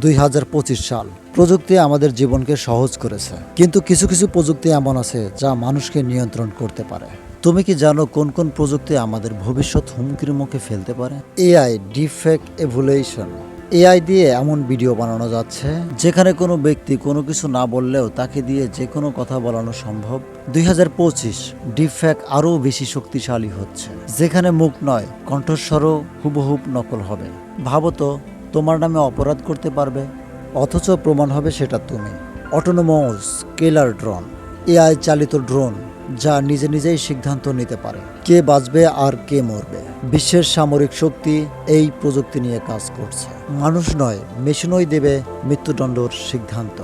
2025 সাল প্রযুক্তি আমাদের জীবনকে সহজ করেছে, কিন্তু কিছু কিছু প্রযুক্তি এমন আছে যা মানুষকে নিয়ন্ত্রণ করতে পারে। তুমি কি জানো কোন কোন প্রযুক্তি আমাদের ভবিষ্যৎ হুমকির মুখে ফেলতে পারে? AI ডিফেক evaluation. এআই দিয়ে এমন ভিডিও বানানো যাচ্ছে যেখানে কোনো ব্যক্তি কোনো কিছু না বললেও তাকে দিয়ে যে কোনো কথা বলানো সম্ভব। 2025 ডিফেক আরও বেশি শক্তিশালী হচ্ছে, যেখানে মুখ নয় কণ্ঠস্বরও হুবহুব নকল হবে। ভাবো তো, তোমার নামে অপরাধ করতে পারবে, অথচ প্রমাণ হবে সেটা তুমি। অটোনোমাস কিলার ড্রোন, এআই চালিত ড্রোন যা নিজে নিজেই সিদ্ধান্ত নিতে পারে কে বাঁচবে আর কে মরবে। বিশ্বের সামরিক শক্তি এই প্রযুক্তি নিয়ে কাজ করছে। মানুষ নয়, মেশিনই দেবে মৃত্যুদণ্ডর সিদ্ধান্ত।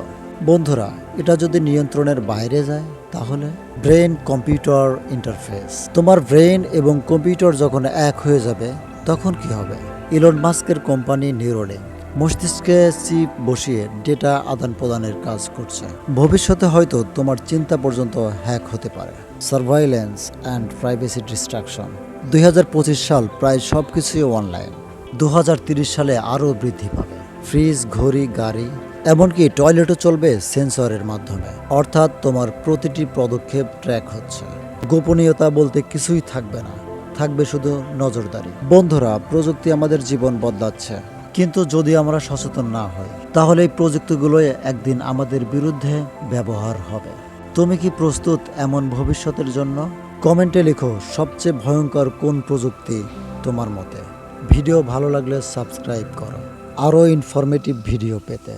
বন্ধুরা, এটা যদি নিয়ন্ত্রণের বাইরে যায় তাহলে? Brain computer interface. তোমার ব্রেন এবং কম্পিউটার যখন এক হয়ে যাবে তখন কি হবে? ইলন মাস্কের কোম্পানি নিউরোলিঙ্ক মস্তিষ্কে চিপ বসিয়ে ডেটা আদান প্রদানের কাজ করছে। ভবিষ্যতে হয়তো তোমার চিন্তা পর্যন্ত হ্যাক হতে পারে। Surveillance and privacy distraction. 2025 সাল প্রায় সব কিছুই অনলাইন। 2030 সালে আরও বৃদ্ধি পাবে। ফ্রিজ, ঘড়ি, গাড়ি, এমনকি টয়লেটও চলবে সেন্সরের মাধ্যমে। অর্থাৎ তোমার প্রতিটি পদক্ষেপ ট্র্যাক হচ্ছে। গোপনীয়তা বলতে কিছুই থাকবে না, থাকবে শুধু নজরদারি। বন্ধুরা, প্রযুক্তি আমাদের জীবন বদলাচ্ছে, কিন্তু যদি আমরা সচেতন না হই তাহলে এই প্রযুক্তিগুলোই একদিন আমাদের বিরুদ্ধে ব্যবহার হবে। তুমি কি প্রস্তুত এমন ভবিষ্যতের জন্য? কমেন্টে লিখো সবচেয়ে ভয়ঙ্কর কোন প্রযুক্তি তোমার মতে। ভিডিও ভালো লাগলে সাবস্ক্রাইব করো আরও ইনফরমেটিভ ভিডিও পেতে।